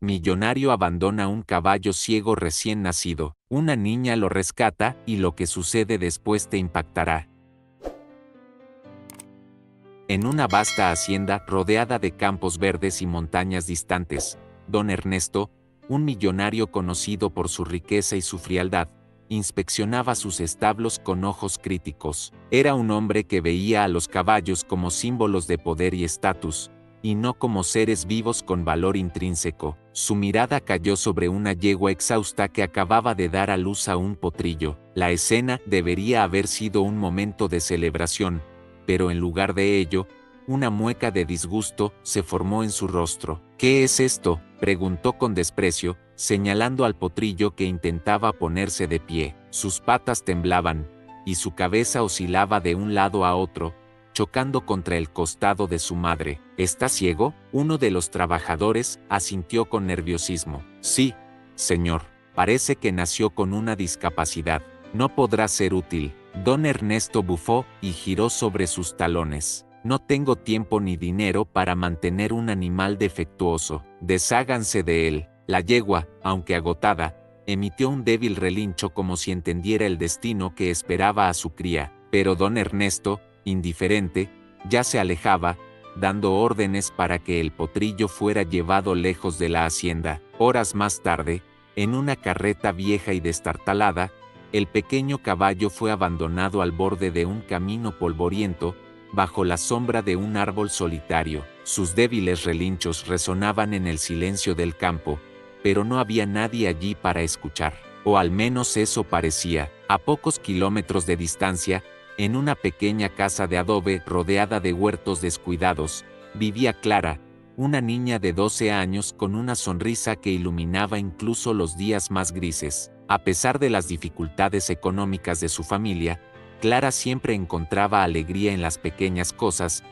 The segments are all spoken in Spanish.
Millonario abandona un caballo ciego recién nacido. Una niña lo rescata y lo que sucede después te impactará. En una vasta hacienda rodeada de campos verdes y montañas distantes, don Ernesto, un millonario conocido por su riqueza y su frialdad, inspeccionaba sus establos con ojos críticos. Era un hombre que veía a los caballos como símbolos de poder y estatus, y no como seres vivos con valor intrínseco. Su mirada cayó sobre una yegua exhausta que acababa de dar a luz a un potrillo. La escena debería haber sido un momento de celebración, pero en lugar de ello, una mueca de disgusto se formó en su rostro. ¿Qué es esto?, preguntó con desprecio, señalando al potrillo que intentaba ponerse de pie. Sus patas temblaban, y su cabeza oscilaba de un lado a otro, chocando contra el costado de su madre. ¿Está ciego?, uno de los trabajadores asintió con nerviosismo. Sí, señor, parece que nació con una discapacidad. No podrá ser útil. Don Ernesto bufó y giró sobre sus talones. No tengo tiempo ni dinero para mantener un animal defectuoso. Desháganse de él. La yegua, aunque agotada, emitió un débil relincho como si entendiera el destino que esperaba a su cría, pero don Ernesto, indiferente, ya se alejaba, dando órdenes para que el potrillo fuera llevado lejos de la hacienda. Horas más tarde, en una carreta vieja y destartalada, el pequeño caballo fue abandonado al borde de un camino polvoriento, bajo la sombra de un árbol solitario. Sus débiles relinchos resonaban en el silencio del campo, pero no había nadie allí para escuchar, o al menos eso parecía. A pocos kilómetros de distancia, en una pequeña casa de adobe rodeada de huertos descuidados, vivía Clara, una niña de 12 años con una sonrisa que iluminaba incluso los días más grises. A pesar de las dificultades económicas de su familia, Clara siempre encontraba alegría en las pequeñas cosas: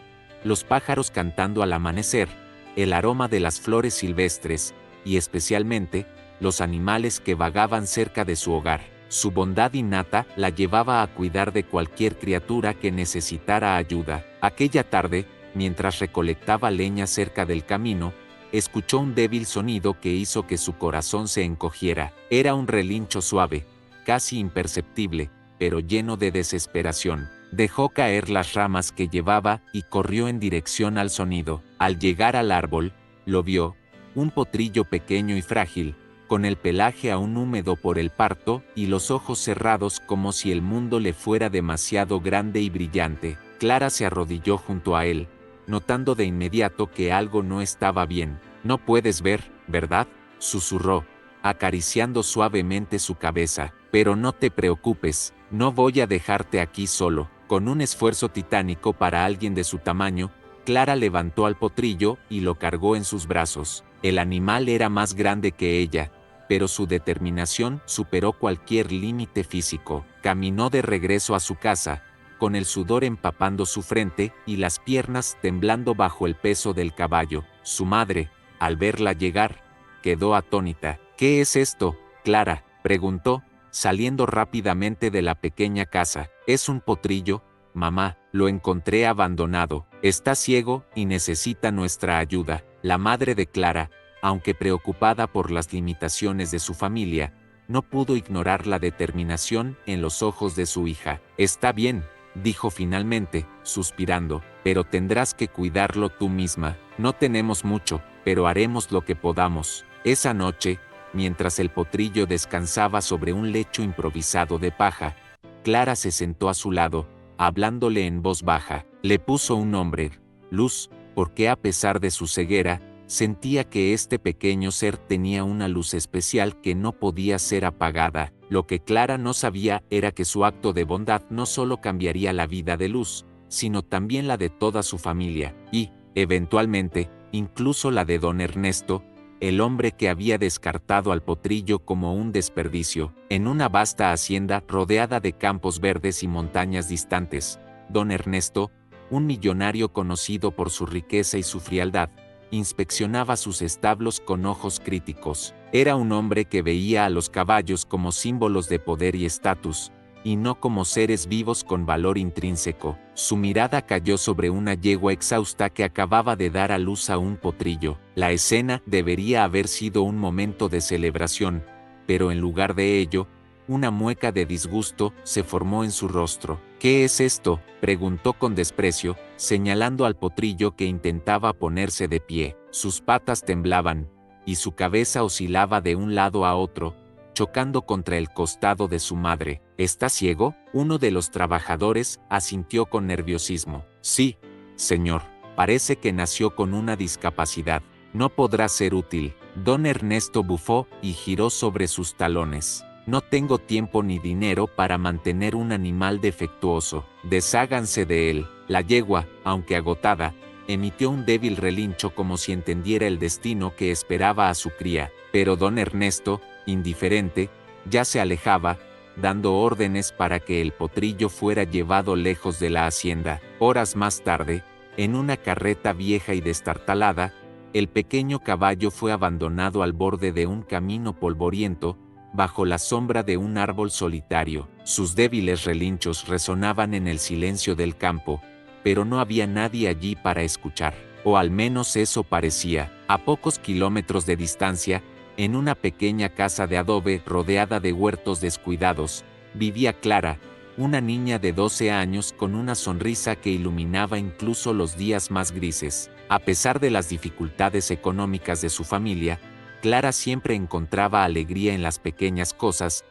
los pájaros cantando al amanecer, el aroma de las flores silvestres, y especialmente, los animales que vagaban cerca de su hogar. Su bondad innata la llevaba a cuidar de cualquier criatura que necesitara ayuda. Aquella tarde, mientras recolectaba leña cerca del camino, escuchó un débil sonido que hizo que su corazón se encogiera. Era un relincho suave, casi imperceptible, pero lleno de desesperación. Dejó caer las ramas que llevaba y corrió en dirección al sonido. Al llegar al árbol, lo vio, un potrillo pequeño y frágil, con el pelaje aún húmedo por el parto y los ojos cerrados como si el mundo le fuera demasiado grande y brillante. Clara se arrodilló junto a él, notando de inmediato que algo no estaba bien. «No puedes ver, ¿verdad?», susurró, acariciando suavemente su cabeza. «Pero no te preocupes, no voy a dejarte aquí solo». Con un esfuerzo titánico para alguien de su tamaño, Clara levantó al potrillo y lo cargó en sus brazos. El animal era más grande que ella, pero su determinación superó cualquier límite físico. Caminó de regreso a su casa, con el sudor empapando su frente y las piernas temblando bajo el peso del caballo. Su madre, al verla llegar, quedó atónita. «¿Qué es esto, Clara?», preguntó, saliendo rápidamente de la pequeña casa. «Es un potrillo, mamá, lo encontré abandonado. Está ciego y necesita nuestra ayuda». La madre de Clara, aunque preocupada por las limitaciones de su familia, no pudo ignorar la determinación en los ojos de su hija. «Está bien», dijo finalmente, suspirando, «pero tendrás que cuidarlo tú misma. No tenemos mucho, pero haremos lo que podamos». Esa noche, mientras el potrillo descansaba sobre un lecho improvisado de paja, Clara se sentó a su lado, hablándole en voz baja. Le puso un nombre, Luz, porque a pesar de su ceguera, sentía que este pequeño ser tenía una luz especial que no podía ser apagada. Lo que Clara no sabía era que su acto de bondad no solo cambiaría la vida de Luz, sino también la de toda su familia, y, eventualmente, incluso la de don Ernesto, el hombre que había descartado al potrillo como un desperdicio. En una vasta hacienda rodeada de campos verdes y montañas distantes, don Ernesto, un millonario conocido por su riqueza y su frialdad, inspeccionaba sus establos con ojos críticos. Era un hombre que veía a los caballos como símbolos de poder y estatus, y no como seres vivos con valor intrínseco. Su mirada cayó sobre una yegua exhausta que acababa de dar a luz a un potrillo. La escena debería haber sido un momento de celebración, pero en lugar de ello, una mueca de disgusto se formó en su rostro. «¿Qué es esto?», preguntó con desprecio, señalando al potrillo que intentaba ponerse de pie. Sus patas temblaban, y su cabeza oscilaba de un lado a otro, chocando contra el costado de su madre. «¿Está ciego?», uno de los trabajadores asintió con nerviosismo. «Sí, señor. Parece que nació con una discapacidad. No podrá ser útil». Don Ernesto bufó y giró sobre sus talones. «No tengo tiempo ni dinero para mantener un animal defectuoso. Desháganse de él». La yegua, aunque agotada, emitió un débil relincho como si entendiera el destino que esperaba a su cría, pero don Ernesto, indiferente, ya se alejaba, dando órdenes para que el potrillo fuera llevado lejos de la hacienda. Horas más tarde, en una carreta vieja y destartalada, el pequeño caballo fue abandonado al borde de un camino polvoriento, bajo la sombra de un árbol solitario. Sus débiles relinchos resonaban en el silencio del campo, pero no había nadie allí para escuchar, o al menos eso parecía. A pocos kilómetros de distancia, en una pequeña casa de adobe rodeada de huertos descuidados, vivía Clara, una niña de 12 años con una sonrisa que iluminaba incluso los días más grises. A pesar de las dificultades económicas de su familia, Clara siempre encontraba alegría en las pequeñas cosas: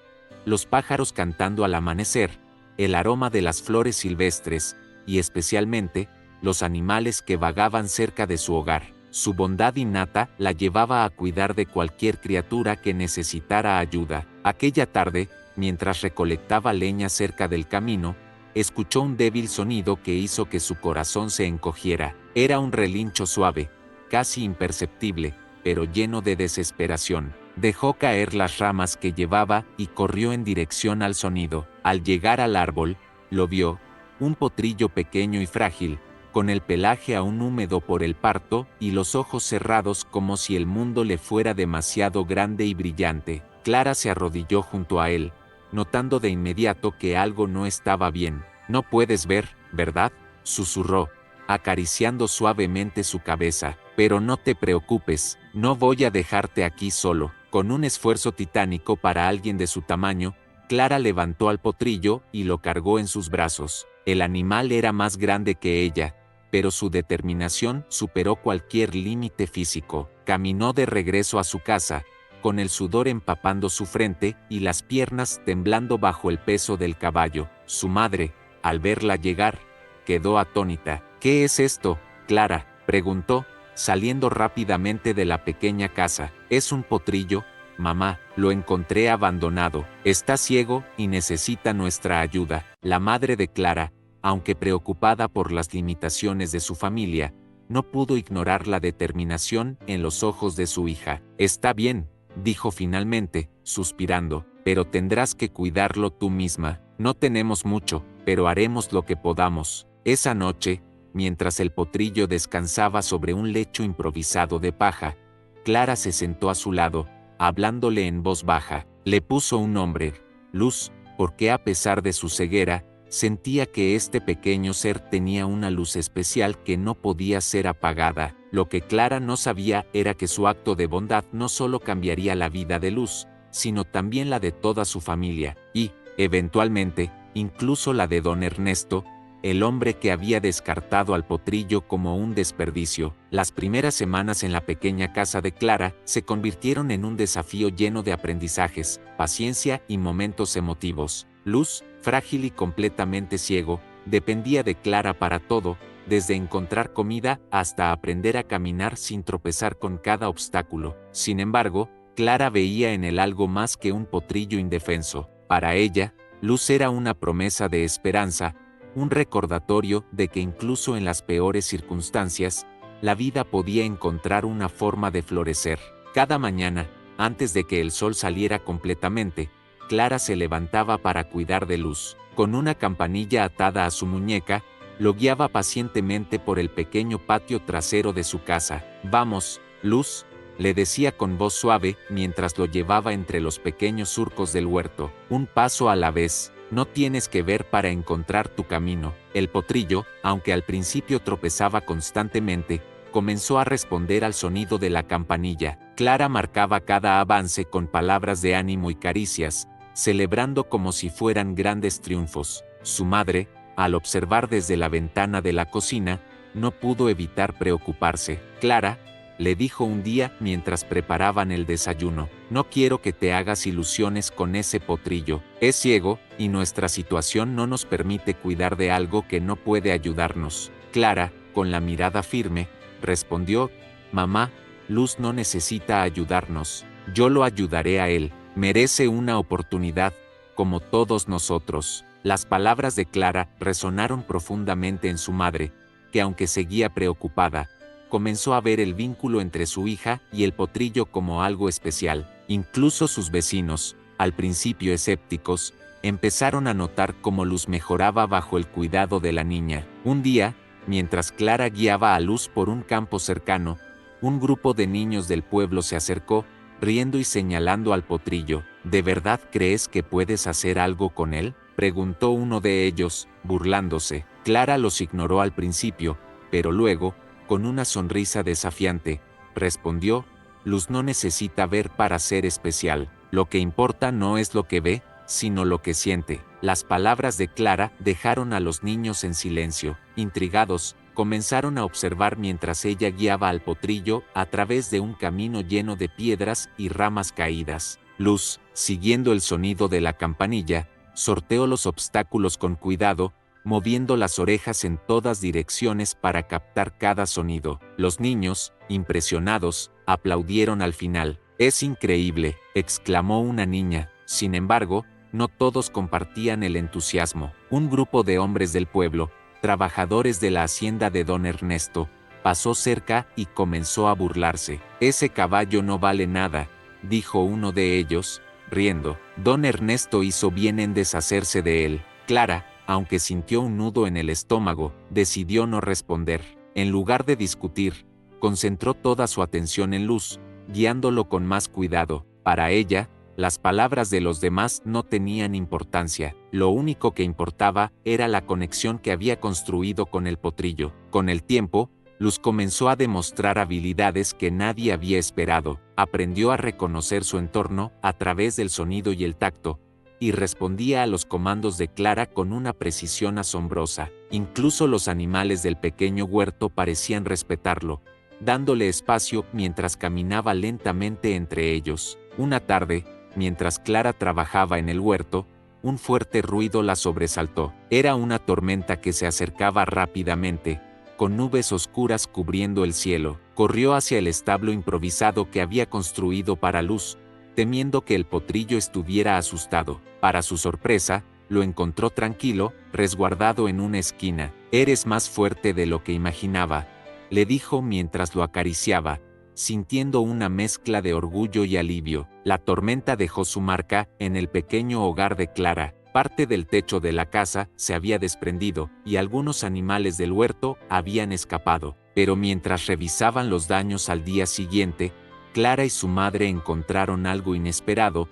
los pájaros cantando al amanecer, el aroma de las flores silvestres, y especialmente, los animales que vagaban cerca de su hogar. Su bondad innata la llevaba a cuidar de cualquier criatura que necesitara ayuda. Aquella tarde, mientras recolectaba leña cerca del camino, escuchó un débil sonido que hizo que su corazón se encogiera. Era un relincho suave, casi imperceptible, pero lleno de desesperación. Dejó caer las ramas que llevaba y corrió en dirección al sonido. Al llegar al árbol, lo vio, un potrillo pequeño y frágil, con el pelaje aún húmedo por el parto y los ojos cerrados como si el mundo le fuera demasiado grande y brillante. Clara se arrodilló junto a él, notando de inmediato que algo no estaba bien. «No puedes ver, ¿verdad?», susurró, acariciando suavemente su cabeza. «Pero no te preocupes, no voy a dejarte aquí solo». Con un esfuerzo titánico para alguien de su tamaño, Clara levantó al potrillo y lo cargó en sus brazos. El animal era más grande que ella, pero su determinación superó cualquier límite físico. Caminó de regreso a su casa, con el sudor empapando su frente y las piernas temblando bajo el peso del caballo. Su madre, al verla llegar, quedó atónita. «¿Qué es esto, Clara?», preguntó, saliendo rápidamente de la pequeña casa. «Es un potrillo, mamá. Lo encontré abandonado. Está ciego y necesita nuestra ayuda». La madre de Clara, aunque preocupada por las limitaciones de su familia, no pudo ignorar la determinación en los ojos de su hija. «Está bien», dijo finalmente, suspirando, «pero tendrás que cuidarlo tú misma. No tenemos mucho, pero haremos lo que podamos». Esa noche, mientras el potrillo descansaba sobre un lecho improvisado de paja, Clara se sentó a su lado, hablándole en voz baja. Le puso un nombre, Luz, porque a pesar de su ceguera, sentía que este pequeño ser tenía una luz especial que no podía ser apagada. Lo que Clara no sabía era que su acto de bondad no solo cambiaría la vida de Luz, sino también la de toda su familia, y, eventualmente, incluso la de don Ernesto, el hombre que había descartado al potrillo como un desperdicio. Las primeras semanas en la pequeña casa de Clara se convirtieron en un desafío lleno de aprendizajes, paciencia y momentos emotivos. Luz, frágil y completamente ciego, dependía de Clara para todo, desde encontrar comida hasta aprender a caminar sin tropezar con cada obstáculo. Sin embargo, Clara veía en él algo más que un potrillo indefenso. Para ella, Luz era una promesa de esperanza, un recordatorio de que incluso en las peores circunstancias, la vida podía encontrar una forma de florecer. Cada mañana, antes de que el sol saliera completamente, Clara se levantaba para cuidar de Luz. Con una campanilla atada a su muñeca, lo guiaba pacientemente por el pequeño patio trasero de su casa. «Vamos, Luz», le decía con voz suave mientras lo llevaba entre los pequeños surcos del huerto. Un paso a la vez. No tienes que ver para encontrar tu camino. El potrillo, aunque al principio tropezaba constantemente, comenzó a responder al sonido de la campanilla. Clara marcaba cada avance con palabras de ánimo y caricias, celebrando como si fueran grandes triunfos. Su madre, al observar desde la ventana de la cocina, no pudo evitar preocuparse. Clara, le dijo un día mientras preparaban el desayuno, no quiero que te hagas ilusiones con ese potrillo. Es ciego, y nuestra situación no nos permite cuidar de algo que no puede ayudarnos. Clara, con la mirada firme, respondió, mamá, Luz no necesita ayudarnos, yo lo ayudaré a él, merece una oportunidad, como todos nosotros. Las palabras de Clara resonaron profundamente en su madre, que aunque seguía preocupada, comenzó a ver el vínculo entre su hija y el potrillo como algo especial. Incluso sus vecinos, al principio escépticos, empezaron a notar cómo Luz mejoraba bajo el cuidado de la niña. Un día, mientras Clara guiaba a Luz por un campo cercano, un grupo de niños del pueblo se acercó, riendo y señalando al potrillo. ¿De verdad crees que puedes hacer algo con él?, preguntó uno de ellos, burlándose. Clara los ignoró al principio, pero luego, con una sonrisa desafiante, respondió, Luz no necesita ver para ser especial. Lo que importa no es lo que ve, sino lo que siente. Las palabras de Clara dejaron a los niños en silencio. Intrigados, comenzaron a observar mientras ella guiaba al potrillo a través de un camino lleno de piedras y ramas caídas. Luz, siguiendo el sonido de la campanilla, sorteó los obstáculos con cuidado, moviendo las orejas en todas direcciones para captar cada sonido. Los niños, impresionados, aplaudieron al final. «Es increíble», exclamó una niña. Sin embargo, no todos compartían el entusiasmo. Un grupo de hombres del pueblo, trabajadores de la hacienda de don Ernesto, pasó cerca y comenzó a burlarse. «Ese caballo no vale nada», dijo uno de ellos, riendo. Don Ernesto hizo bien en deshacerse de él. Clara, aunque sintió un nudo en el estómago, decidió no responder. En lugar de discutir, concentró toda su atención en Luz, guiándolo con más cuidado. Para ella, las palabras de los demás no tenían importancia. Lo único que importaba era la conexión que había construido con el potrillo. Con el tiempo, Luz comenzó a demostrar habilidades que nadie había esperado. Aprendió a reconocer su entorno a través del sonido y el tacto, y respondía a los comandos de Clara con una precisión asombrosa. Incluso los animales del pequeño huerto parecían respetarlo, dándole espacio mientras caminaba lentamente entre ellos. Una tarde, mientras Clara trabajaba en el huerto, un fuerte ruido la sobresaltó. Era una tormenta que se acercaba rápidamente, con nubes oscuras cubriendo el cielo. Corrió hacia el establo improvisado que había construido para Luz, temiendo que el potrillo estuviera asustado. Para su sorpresa, lo encontró tranquilo, resguardado en una esquina. «Eres más fuerte de lo que imaginaba», le dijo mientras lo acariciaba, sintiendo una mezcla de orgullo y alivio. La tormenta dejó su marca en el pequeño hogar de Clara. Parte del techo de la casa se había desprendido y algunos animales del huerto habían escapado. Pero mientras revisaban los daños al día siguiente, Clara y su madre encontraron algo inesperado: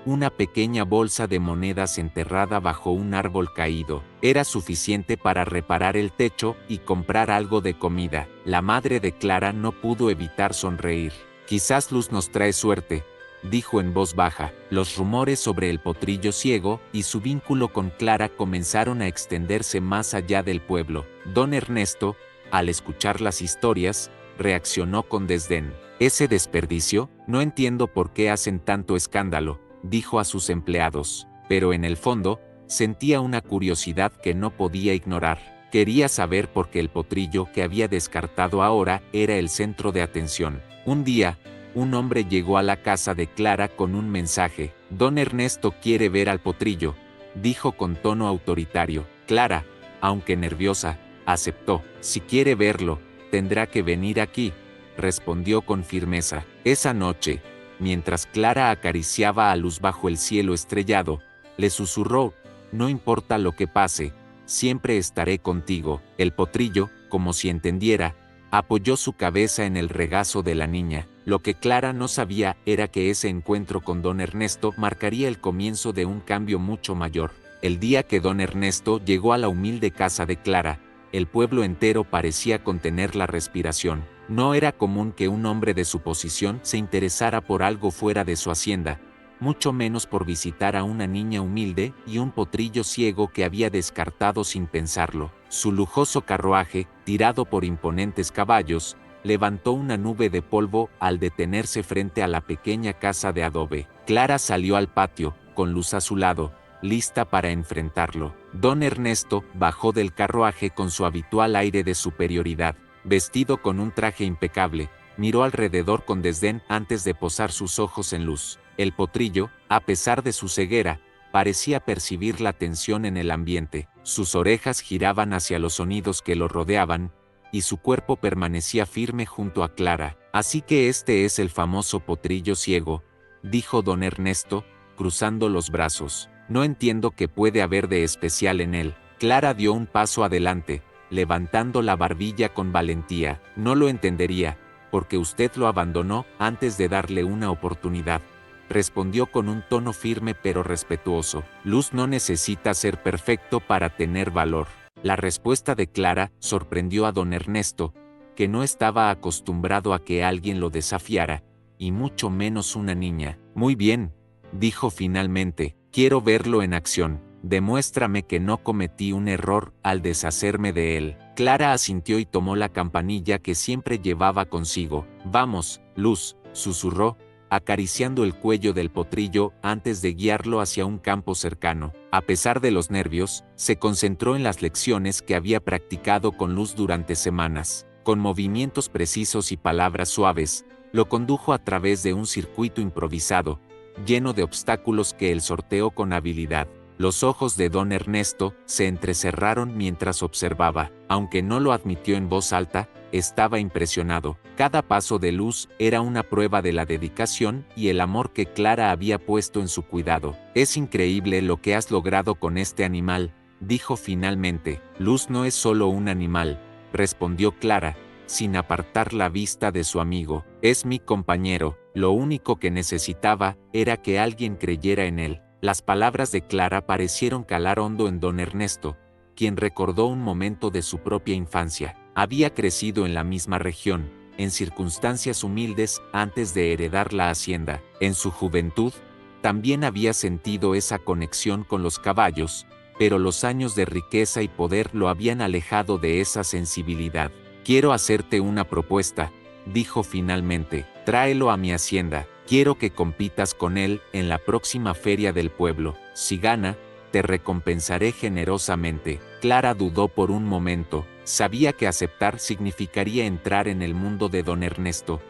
una pequeña bolsa de monedas enterrada bajo un árbol caído. Era suficiente para reparar el techo y comprar algo de comida. La madre de Clara no pudo evitar sonreír. «Quizás Luz nos trae suerte», dijo en voz baja. Los rumores sobre el potrillo ciego y su vínculo con Clara comenzaron a extenderse más allá del pueblo. Don Ernesto, al escuchar las historias, reaccionó con desdén. «Ese desperdicio, no entiendo por qué hacen tanto escándalo», dijo a sus empleados, pero en el fondo, sentía una curiosidad que no podía ignorar. Quería saber por qué el potrillo que había descartado ahora era el centro de atención. Un día, un hombre llegó a la casa de Clara con un mensaje. «Don Ernesto quiere ver al potrillo», dijo con tono autoritario. Clara, aunque nerviosa, aceptó. «Si quiere verlo, tendrá que venir aquí», respondió con firmeza. Esa noche, mientras Clara acariciaba a Luz bajo el cielo estrellado, le susurró: «No importa lo que pase, siempre estaré contigo». El potrillo, como si entendiera, apoyó su cabeza en el regazo de la niña. Lo que Clara no sabía era que ese encuentro con don Ernesto marcaría el comienzo de un cambio mucho mayor. El día que don Ernesto llegó a la humilde casa de Clara, el pueblo entero parecía contener la respiración. No era común que un hombre de su posición se interesara por algo fuera de su hacienda, mucho menos por visitar a una niña humilde y un potrillo ciego que había descartado sin pensarlo. Su lujoso carruaje, tirado por imponentes caballos, levantó una nube de polvo al detenerse frente a la pequeña casa de adobe. Clara salió al patio, con Luz a su lado, lista para enfrentarlo. Don Ernesto bajó del carruaje con su habitual aire de superioridad. Vestido con un traje impecable, miró alrededor con desdén antes de posar sus ojos en Luz. El potrillo, a pesar de su ceguera, parecía percibir la tensión en el ambiente. Sus orejas giraban hacia los sonidos que lo rodeaban, y su cuerpo permanecía firme junto a Clara. Así que este es el famoso potrillo ciego, dijo don Ernesto, cruzando los brazos. No entiendo qué puede haber de especial en él. Clara dio un paso adelante, levantando la barbilla con valentía. No lo entendería, porque usted lo abandonó antes de darle una oportunidad. Respondió con un tono firme pero respetuoso. Luz no necesita ser perfecto para tener valor. La respuesta de Clara sorprendió a don Ernesto, que no estaba acostumbrado a que alguien lo desafiara, y mucho menos una niña. Muy bien, dijo finalmente, quiero verlo en acción. Demuéstrame que no cometí un error al deshacerme de él. Clara asintió y tomó la campanilla que siempre llevaba consigo. Vamos, Luz, susurró, acariciando el cuello del potrillo antes de guiarlo hacia un campo cercano. A pesar de los nervios, se concentró en las lecciones que había practicado con Luz durante semanas. Con movimientos precisos y palabras suaves, lo condujo a través de un circuito improvisado, lleno de obstáculos que él sorteó con habilidad. Los ojos de don Ernesto se entrecerraron mientras observaba. Aunque no lo admitió en voz alta, estaba impresionado. Cada paso de Luz era una prueba de la dedicación y el amor que Clara había puesto en su cuidado. Es increíble lo que has logrado con este animal, dijo finalmente. Luz no es solo un animal, respondió Clara, sin apartar la vista de su amigo. Es mi compañero. Lo único que necesitaba era que alguien creyera en él. Las palabras de Clara parecieron calar hondo en don Ernesto, quien recordó un momento de su propia infancia. Había crecido en la misma región, en circunstancias humildes antes de heredar la hacienda. En su juventud, también había sentido esa conexión con los caballos, pero los años de riqueza y poder lo habían alejado de esa sensibilidad. Quiero hacerte una propuesta, dijo finalmente. Tráelo a mi hacienda. Quiero que compitas con él en la próxima feria del pueblo. Si gana, te recompensaré generosamente. Clara dudó por un momento. Sabía que aceptar significaría entrar en el mundo de don Ernesto,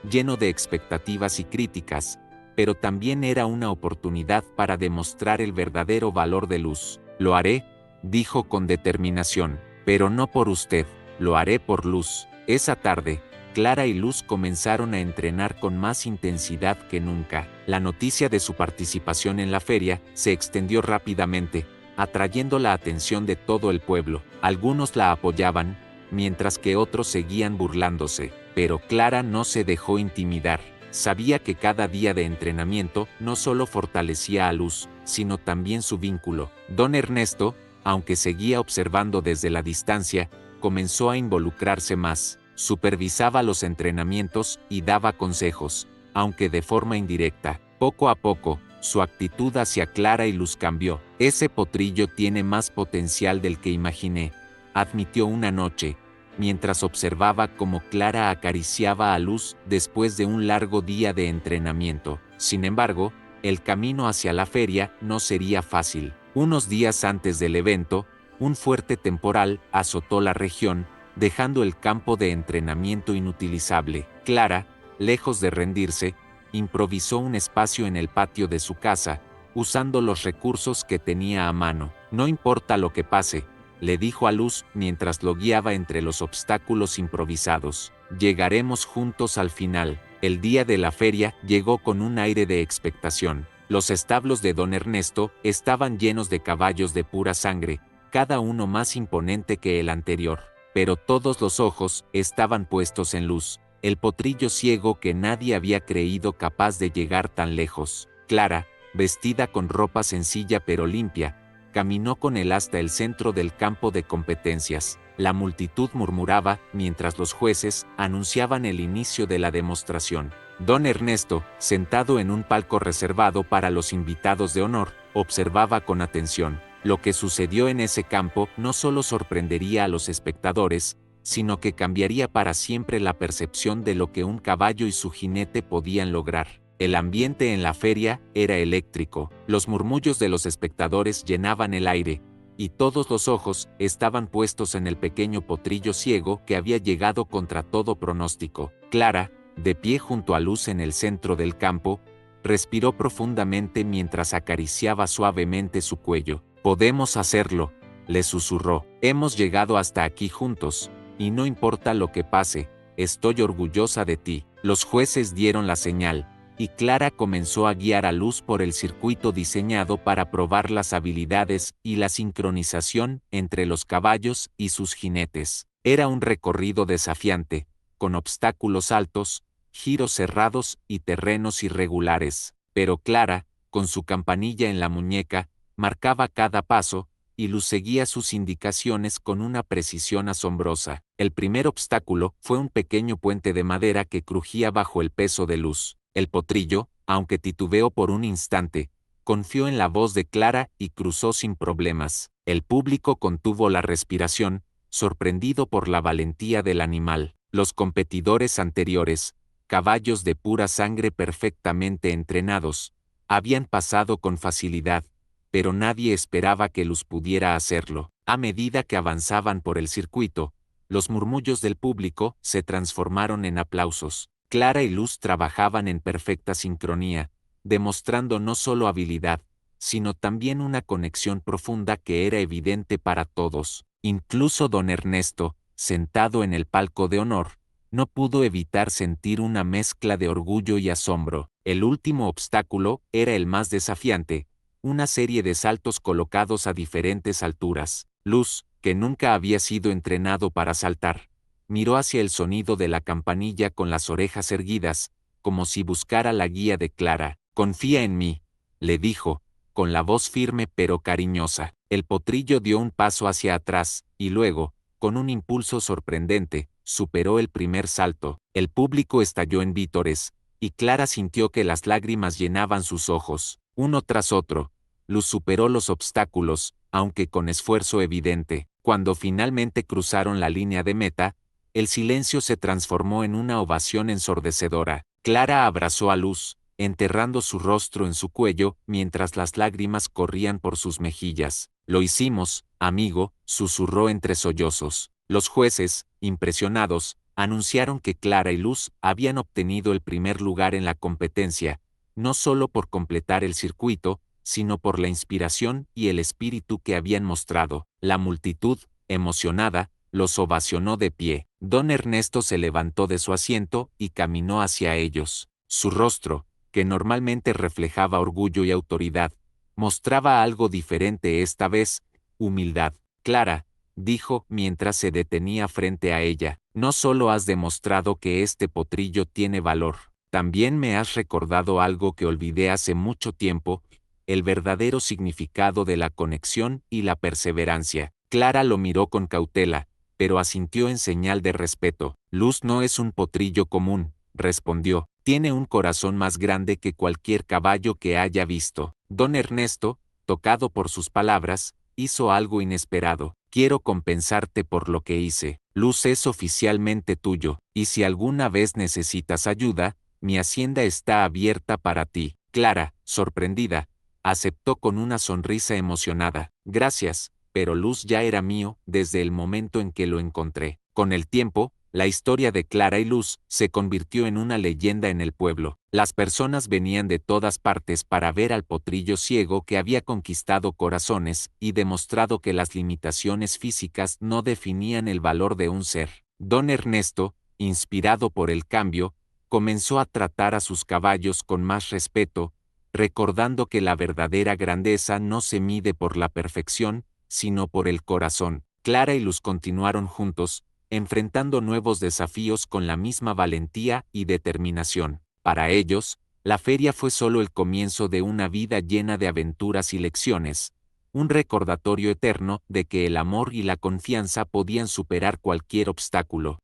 lleno de expectativas y críticas, pero también era una oportunidad para demostrar el verdadero valor de Luz. Lo haré, dijo con determinación, pero no por usted, lo haré por Luz. Esa tarde, Clara y Luz comenzaron a entrenar con más intensidad que nunca. La noticia de su participación en la feria se extendió rápidamente, atrayendo la atención de todo el pueblo. Algunos la apoyaban, mientras que otros seguían burlándose, pero Clara no se dejó intimidar. Sabía que cada día de entrenamiento no solo fortalecía a Luz, sino también su vínculo. Don Ernesto, aunque seguía observando desde la distancia, comenzó a involucrarse más. Supervisaba los entrenamientos y daba consejos, aunque de forma indirecta. Poco a poco, su actitud hacia Clara y Luz cambió. Ese potrillo tiene más potencial del que imaginé, admitió una noche, mientras observaba cómo Clara acariciaba a Luz después de un largo día de entrenamiento. Sin embargo, el camino hacia la feria no sería fácil. Unos días antes del evento, un fuerte temporal azotó la región, dejando el campo de entrenamiento inutilizable. Clara, lejos de rendirse, improvisó un espacio en el patio de su casa, usando los recursos que tenía a mano. No importa lo que pase, le dijo a Luz mientras lo guiaba entre los obstáculos improvisados. Llegaremos juntos al final. El día de la feria llegó con un aire de expectación. Los establos de don Ernesto estaban llenos de caballos de pura sangre, cada uno más imponente que el anterior. Pero todos los ojos estaban puestos en Luz, el potrillo ciego que nadie había creído capaz de llegar tan lejos. Clara, vestida con ropa sencilla pero limpia, caminó con él hasta el centro del campo de competencias. La multitud murmuraba mientras los jueces anunciaban el inicio de la demostración. Don Ernesto, sentado en un palco reservado para los invitados de honor, observaba con atención. Lo que sucedió en ese campo no solo sorprendería a los espectadores, sino que cambiaría para siempre la percepción de lo que un caballo y su jinete podían lograr. El ambiente en la feria era eléctrico, los murmullos de los espectadores llenaban el aire, y todos los ojos estaban puestos en el pequeño potrillo ciego que había llegado contra todo pronóstico. Clara, de pie junto a Luz en el centro del campo, respiró profundamente mientras acariciaba suavemente su cuello. «Podemos hacerlo», le susurró. «Hemos llegado hasta aquí juntos, y no importa lo que pase, estoy orgullosa de ti». Los jueces dieron la señal, y Clara comenzó a guiar a Luz por el circuito diseñado para probar las habilidades y la sincronización entre los caballos y sus jinetes. Era un recorrido desafiante, con obstáculos altos, giros cerrados y terrenos irregulares, pero Clara, con su campanilla en la muñeca, marcaba cada paso, y Luz seguía sus indicaciones con una precisión asombrosa. El primer obstáculo fue un pequeño puente de madera que crujía bajo el peso de Luz. El potrillo, aunque titubeó por un instante, confió en la voz de Clara y cruzó sin problemas. El público contuvo la respiración, sorprendido por la valentía del animal. Los competidores anteriores, caballos de pura sangre perfectamente entrenados, habían pasado con facilidad, pero nadie esperaba que Luz pudiera hacerlo. A medida que avanzaban por el circuito, los murmullos del público se transformaron en aplausos. Clara y Luz trabajaban en perfecta sincronía, demostrando no solo habilidad, sino también una conexión profunda que era evidente para todos. Incluso don Ernesto, sentado en el palco de honor, no pudo evitar sentir una mezcla de orgullo y asombro. El último obstáculo era el más desafiante, una serie de saltos colocados a diferentes alturas. Luz, que nunca había sido entrenado para saltar, miró hacia el sonido de la campanilla con las orejas erguidas, como si buscara la guía de Clara. «Confía en mí», le dijo, con la voz firme pero cariñosa. El potrillo dio un paso hacia atrás, y luego, con un impulso sorprendente, superó el primer salto. El público estalló en vítores, y Clara sintió que las lágrimas llenaban sus ojos. Uno tras otro, Luz superó los obstáculos, aunque con esfuerzo evidente. Cuando finalmente cruzaron la línea de meta, el silencio se transformó en una ovación ensordecedora. Clara abrazó a Luz, enterrando su rostro en su cuello mientras las lágrimas corrían por sus mejillas. «Lo hicimos, amigo», susurró entre sollozos. Los jueces, impresionados, anunciaron que Clara y Luz habían obtenido el primer lugar en la competencia, no solo por completar el circuito, sino por la inspiración y el espíritu que habían mostrado. La multitud, emocionada, los ovacionó de pie. Don Ernesto se levantó de su asiento y caminó hacia ellos. Su rostro, que normalmente reflejaba orgullo y autoridad, mostraba algo diferente esta vez: humildad. «Clara», dijo mientras se detenía frente a ella, «no solo has demostrado que este potrillo tiene valor, también me has recordado algo que olvidé hace mucho tiempo: el verdadero significado de la conexión y la perseverancia». Clara lo miró con cautela, pero asintió en señal de respeto. «Luz no es un potrillo común», respondió. «Tiene un corazón más grande que cualquier caballo que haya visto». Don Ernesto, tocado por sus palabras, hizo algo inesperado. «Quiero compensarte por lo que hice. Luz es oficialmente tuyo, y si alguna vez necesitas ayuda, mi hacienda está abierta para ti». Clara, sorprendida, aceptó con una sonrisa emocionada. «Gracias, pero Luz ya era mío desde el momento en que lo encontré». Con el tiempo, la historia de Clara y Luz se convirtió en una leyenda en el pueblo. Las personas venían de todas partes para ver al potrillo ciego que había conquistado corazones y demostrado que las limitaciones físicas no definían el valor de un ser. Don Ernesto, inspirado por el cambio, comenzó a tratar a sus caballos con más respeto, recordando que la verdadera grandeza no se mide por la perfección, sino por el corazón. Clara y Luz continuaron juntos, enfrentando nuevos desafíos con la misma valentía y determinación. Para ellos, la feria fue solo el comienzo de una vida llena de aventuras y lecciones, un recordatorio eterno de que el amor y la confianza podían superar cualquier obstáculo.